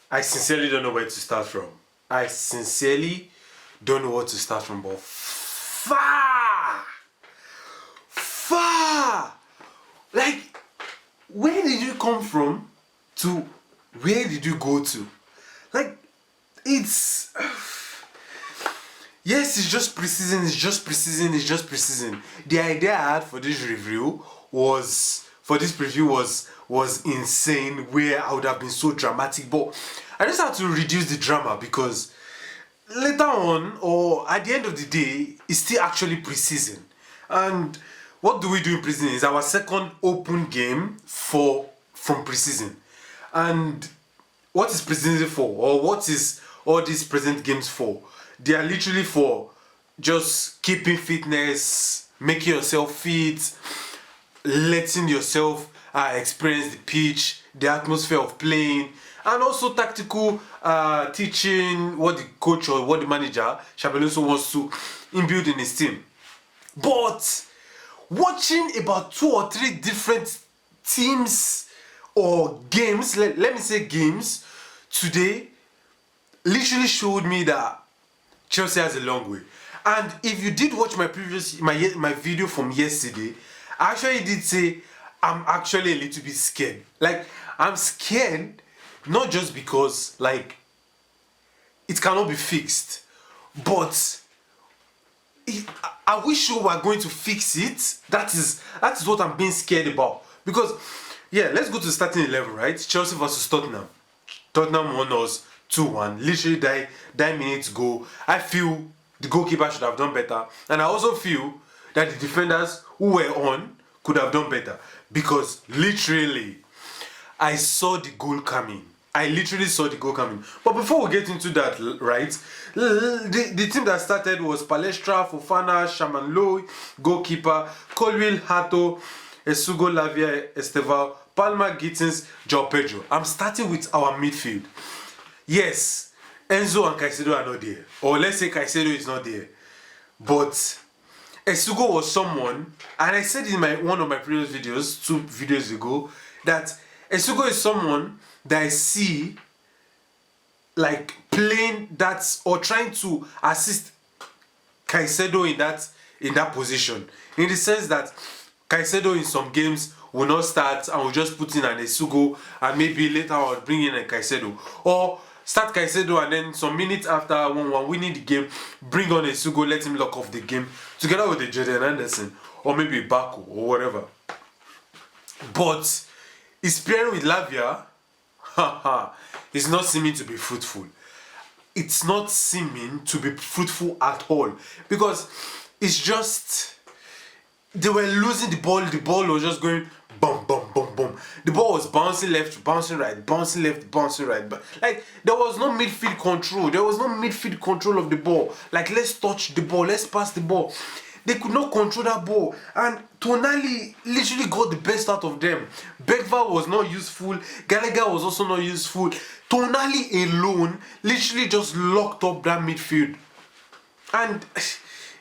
I sincerely don't know where to start from. I sincerely don't know what to start from, but far. Like, where did you come from to where did you go to? Like, it's yes, it's just preseason. The idea I had for this review was was insane, where I would have been so dramatic, but I just had to reduce the drama because later on, or at the end of the day, it's still actually preseason. And what do we do in preseason? It's our second open game from preseason. And what is preseason for? Or what is all these present games for? They are literally for just keeping fitness, making yourself fit, letting yourself experience the pitch, the atmosphere of playing, and also tactical teaching what the coach or what the manager Shabeloso wants to imbue in his team. But watching about 2 or 3 different teams or games, let me say games, today literally showed me that Chelsea has a long way. And if you did watch my video from yesterday, I actually did say I'm actually a little bit scared. Like, I'm scared not just because like it cannot be fixed, but I wish you were going to fix it. That is what I'm being scared about. Because yeah, let's go to the starting 11, right? Chelsea versus Tottenham. Tottenham won us 2-1. Literally 9 minutes ago. I feel the goalkeeper should have done better, and I also feel that the defenders who were on could have done better, because literally I saw the goal coming. I literally saw the goal coming. But before we get into that, right, the team that started was Palestra, Fofana, Shaman Lowe, goalkeeper, Colwill, Hato, Esugo, Lavia, Esteval, Palma, Gittins, João Pedro. I'm starting with our midfield. Yes, Enzo and Caicedo are not there. Or let's say Caicedo is not there. But Esugo was someone, and I said in one of my previous videos, 2 videos ago, that Esugo is someone that I see like playing that or trying to assist Caicedo in that position. In the sense that Caicedo in some games will not start and will just put in an Esugo, and maybe later on bring in a Caicedo. Or start Caicedo and then some minutes after 1-1 winning the game, bring on Esugo, let him lock off the game together with the Jordan Anderson or maybe Baku or whatever. But his pairing with Lavia is not seeming to be fruitful. It's not seeming to be fruitful at all, because it's just they were losing the ball was just going boom, boom, boom, boom. The ball was bouncing left, bouncing right, bouncing left, bouncing right. But like, there was no midfield control. There was no midfield control of the ball. Like, let's touch the ball, let's pass the ball. They could not control that ball. And Tonali literally got the best out of them. Bergvall was not useful. Gallagher was also not useful. Tonali alone literally just locked up that midfield. And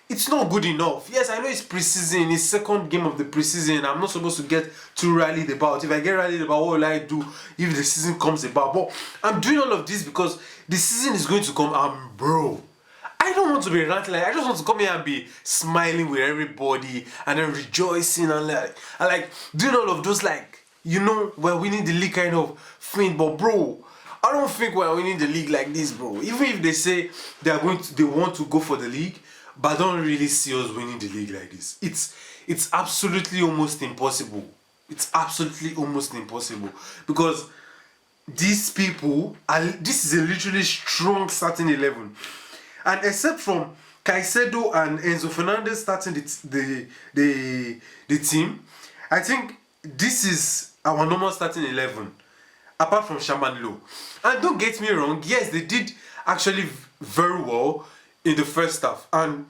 it's not good enough. Yes, I know it's preseason, it's second game of the preseason. I'm not supposed to get too rallied about. If I get rallied about, what will I do if the season comes about? But I'm doing all of this because the season is going to come, and bro, I don't want to be ranting. Like, I just want to come here and be smiling with everybody and then rejoicing and like doing all of those, like, you know, we're winning the league kind of thing. But bro, I don't think we're winning the league like this, bro. Even if they say they want to go for the league, but I don't really see us winning the league like this. It's absolutely almost impossible. It's absolutely almost impossible, because these people this is a literally strong starting 11, and except from Caicedo and Enzo Fernandez starting the team, I think this is our normal starting 11, apart from Shaman Lowe. And don't get me wrong, yes, they did actually very well in the first half, and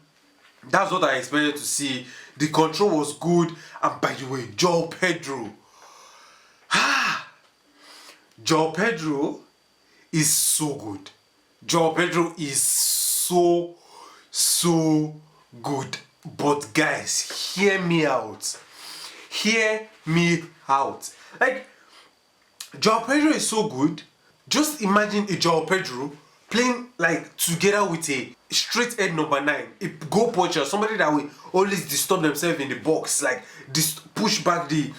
that's what I expected to see. The control was good, and by the way, João Pedro. João Pedro is so good. João Pedro is so good. But guys, hear me out. Hear me out. Like, João Pedro is so good, Just imagine a Joao Pedro playing like together with a straight head number 9, a goal poacher, somebody that will always disturb themselves in the box, like push back the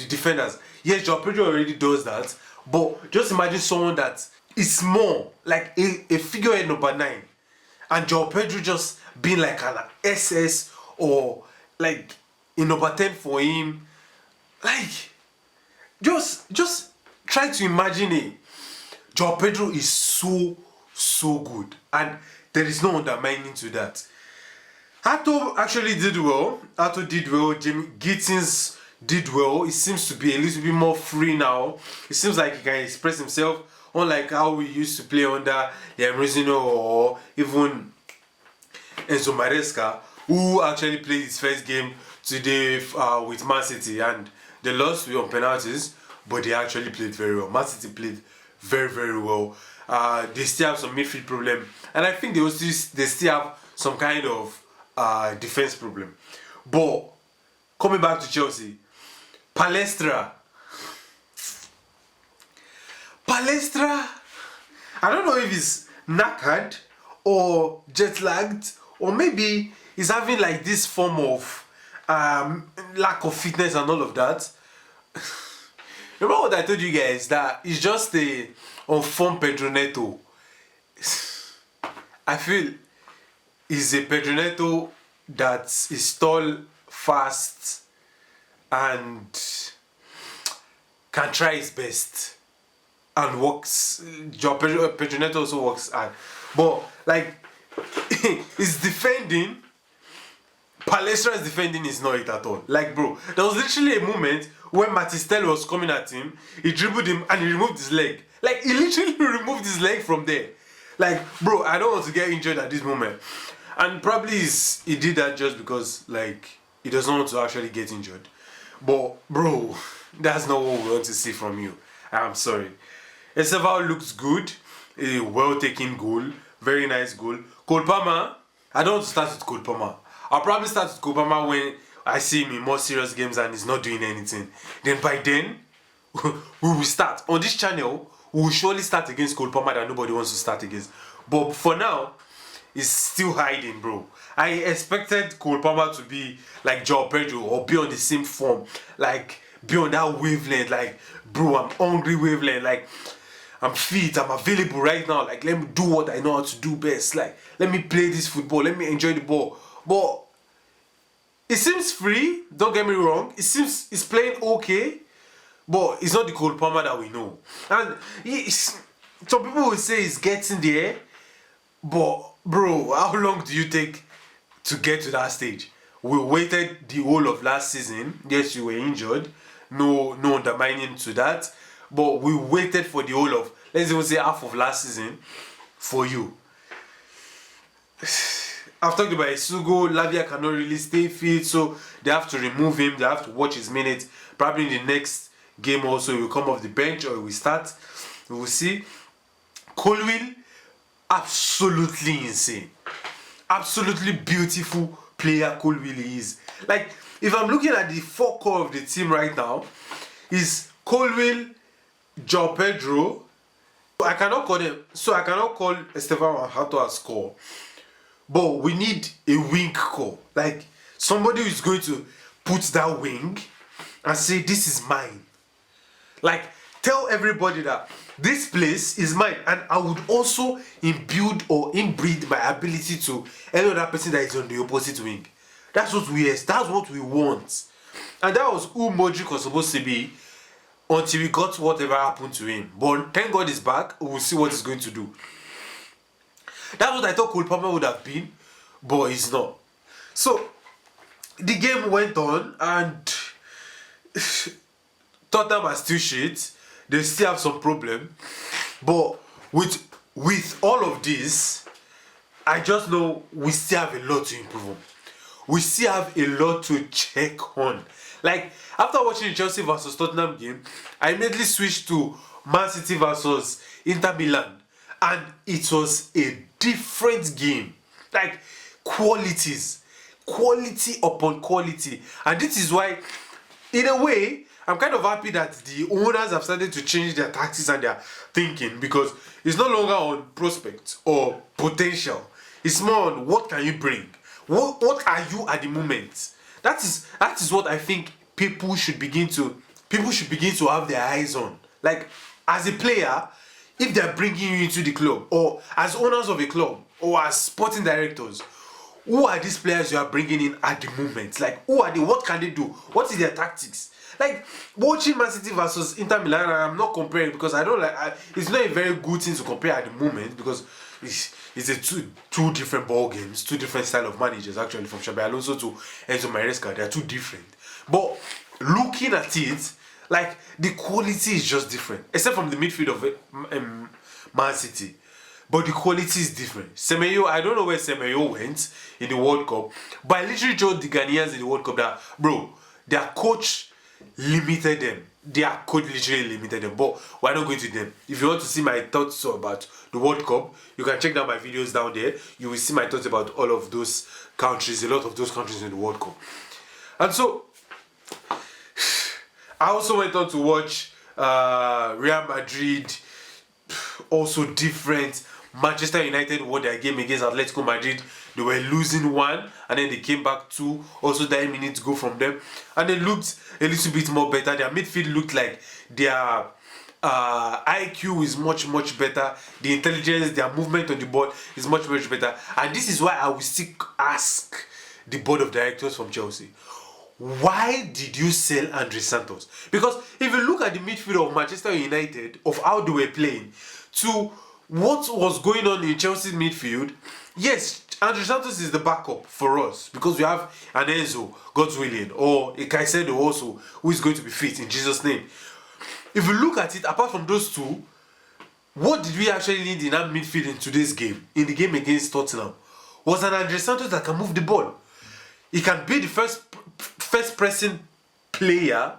defenders. Yes, Joao Pedro already does that, but just imagine someone that is more like a figurehead number 9, and Joao Pedro just being like an SS or like a number 10 for him. Like, just try to imagine it. Joao Pedro is so good, and there is no undermining to that. Hato actually did well. Jamie Gittins did well. He seems to be a little bit more free now. It seems like he can express himself, unlike how we used to play under Liam or even Enzo Maresca, who actually played his first game today with Man City, and they lost on penalties, but they actually played very well. Man City played very well. They still have some midfield problem, and I think they still have some kind of defense problem. But coming back to Chelsea, Palestra, I don't know if he's knackered or jet lagged, or maybe he's having like this form of lack of fitness and all of that. Remember what I told you guys, that it's just a unformed Pedro Neto. I feel he's a Pedro Neto that is tall, fast, and can try his best and works. Pedro Neto also works hard, but like his defending, Palestra's defending is not it at all. Like, bro, there was literally a moment when Matistel was coming at him, he dribbled him and he removed his leg. Like, he literally removed his leg from there. Like, bro, I don't want to get injured at this moment. And probably he did that just because, like, he doesn't want to actually get injured. But, bro, that's not what we want to see from you. I'm sorry. Estevao looks good. A well-taken goal. Very nice goal. Cole Palmer, I don't want to start with Cole Palmer. I'll probably start with Cole Palmer when I see him in more serious games and he's not doing anything. Then by then, we will start. On this channel, we will surely start against Cole Palmer that nobody wants to start against. But for now, he's still hiding, bro. I expected Cole Palmer to be like Joao Pedro or be on the same form. Like, be on that wavelength. Like, bro, I'm hungry wavelength. Like, I'm fit, I'm available right now. Like, let me do what I know how to do best. Like, let me play this football. Let me enjoy the ball. But it seems free, don't get me wrong. It seems he's playing okay, but it's not the Cole Palmer that we know. And some people will say he's getting there, but bro, how long do you take to get to that stage? We waited the whole of last season. Yes, you were injured. No undermining to that. But we waited for the whole of, let's even say half of last season for you. I've talked about Isugo. Lavia cannot really stay fit, so they have to remove him. They have to watch his minutes. Probably in the next game also, he will come off the bench or he will start. We will see. Colwill, absolutely insane. Absolutely beautiful player Colwill is. Like, if I'm looking at the four core of the team right now, is Colwill, Joao Pedro. I cannot call Estevao and Hato as core. But we need a wing core. Like, somebody who is going to put that wing and say, this is mine. Like, tell everybody that this place is mine. And I would also imbue or inbreed my ability to any other person that is on the opposite wing. That's what we want. And that was who Modric was supposed to be until we got whatever happened to him. But thank God he's back. We'll see what he's going to do. That's what I thought Cole Palmer would have been, but he's not. So, the game went on, and Tottenham are still shit. They still have some problem. But with all of this, I just know we still have a lot to improve on. We still have a lot to check on. Like, after watching the Chelsea versus Tottenham game, I immediately switched to Man City versus Inter Milan. And it was a different game. Like, quality upon quality. And this is why, in a way, I'm kind of happy that the owners have started to change their tactics and their thinking, because it's no longer on prospect or potential. It's more on what can you bring. What are you at the moment? That is what I think people should begin to have their eyes on. Like, as a player, if they're bringing you into the club, or as owners of a club, or as sporting directors, who are these players you are bringing in at the moment? Like, who are they? What can they do? What is their tactics? Like, watching Man City versus Inter Milan, and I'm not comparing because I don't like. It's not a very good thing to compare at the moment, because it's a two different ball games, two different style of managers actually, from Xabi Alonso to Enzo Maresca. They are two different. But looking at it, like, the quality is just different, except from the midfield of Man City. But the quality is different. Semenyo, I don't know where Semenyo went in the World Cup, but I literally told the Ghanaians in the World Cup that, bro, their coach limited them. Their coach literally limited them. But we're not going to them. If you want to see my thoughts about the World Cup, you can check down my videos down there. You will see my thoughts about all of those countries, a lot of those countries in the World Cup. And so, I also went on to watch Real Madrid, also different. Manchester United won their game against Atletico Madrid. They were losing 1, and then they came back 2. Also 9 minutes go from them, and they looked a little bit more better. Their midfield looked like their IQ is much better. The intelligence, their movement on the ball is much better. And this is why I will still ask the board of directors from Chelsea, why did you sell Andre Santos? Because if you look at the midfield of Manchester United, of how they were playing, to what was going on in Chelsea's midfield, yes, Andre Santos is the backup for us, because we have an Enzo, God's willing, or a Caicedo also, who is going to be fit in Jesus' name. If you look at it, apart from those two, what did we actually need in that midfield in today's game, in the game against Tottenham? Was an Andre Santos that can move the ball. He can be the first pressing player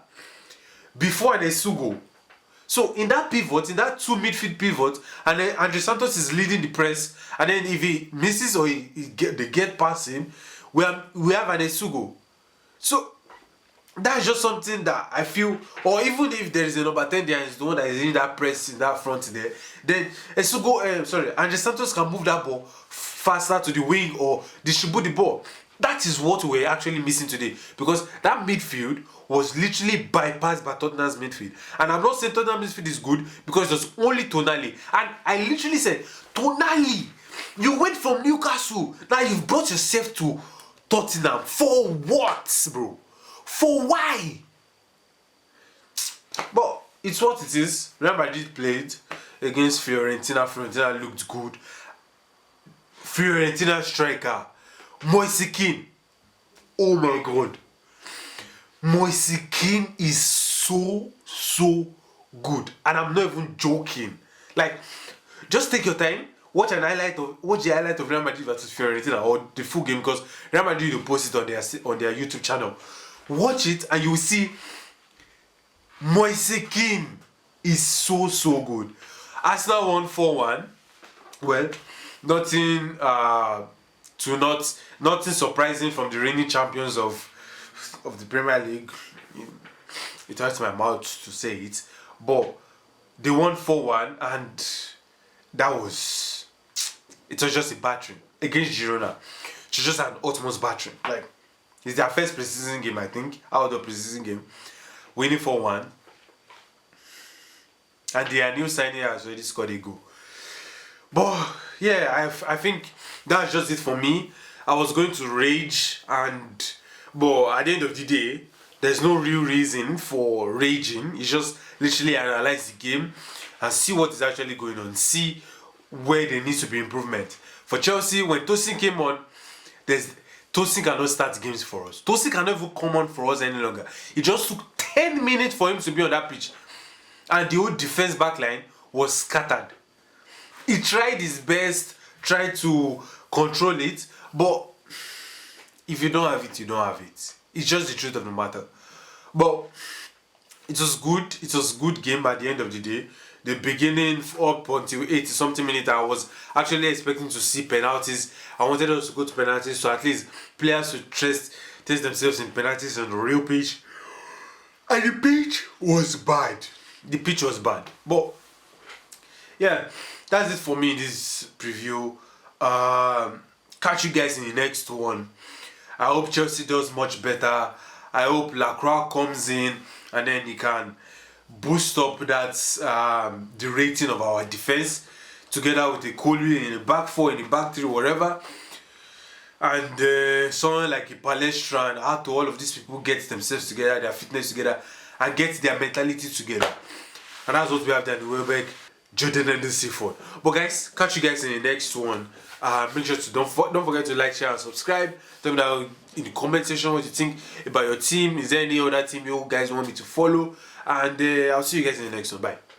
before an Esugo. So in that pivot, in that two midfield pivot, and then Andre Santos is leading the press, and then if he misses or they get past him, we have an Esugo. So that's just something that I feel, or even if there is a number 10 there and it's the one that is in that press in that front there, then Andre Santos can move that ball faster to the wing or distribute the ball. That is what we're actually missing today, because that midfield was literally bypassed by Tottenham's midfield. And I'm not saying Tottenham's midfield is good, because it was only Tonali. And I literally said, Tonali, you went from Newcastle, now you've brought yourself to Tottenham. For what, bro? For why? But it's what it is. Real Madrid played against Fiorentina. Fiorentina looked good. Fiorentina striker Moise Kean. Oh my god. Moise Kean is so good. And I'm not even joking. Like, just take your time. Watch the highlight of Real Madrid versus Fiorentina, or the full game, because Real Madrid will post it on their YouTube channel. Watch it and you will see Moise Kean is so good. Arsenal won 4-1. Well, nothing surprising from the reigning champions of the Premier League. It hurts my mouth to say it, but they won 4-1, and it was just a battering against Girona. It was just an utmost battering. Like, it's their first preseason game, I think, out of the preseason game, winning 4-1, and their new signing has already scored a goal. But yeah, I think that's just it for me. I was going to rage, but at the end of the day, there's no real reason for raging. It's just literally analyze the game and see what is actually going on, see where there needs to be improvement. For Chelsea, when Tosin came on, Tosin cannot start games for us. Tosin cannot even come on for us any longer. It just took 10 minutes for him to be on that pitch, and the whole defense backline was scattered. He tried his best, tried to control it, but if you don't have it, you don't have it. It's just the truth of the matter. But it was good. It was a good game at the end of the day. The beginning up until 80-something minutes, I was actually expecting to see penalties. I wanted us to go to penalties, so at least players should test themselves in penalties on the real pitch. And the pitch was bad. The pitch was bad. But yeah, that's it for me in this preview. Catch you guys in the next one. I hope Chelsea does much better. I hope Lacroix comes in and then he can boost up that the rating of our defense together with the Colby in the back four, in the back three, whatever. And someone like a Palestra, and how to all of these people get themselves together, their fitness together, and get their mentality together. And that's what we have done in Welbeck, Jordan and the Seaford. But guys, catch you guys in the next one. Make sure to don't forget to like, share, and subscribe. Tell me down in the comment section what you think about your team. Is there any other team you guys want me to follow? And I'll see you guys in the next one. Bye.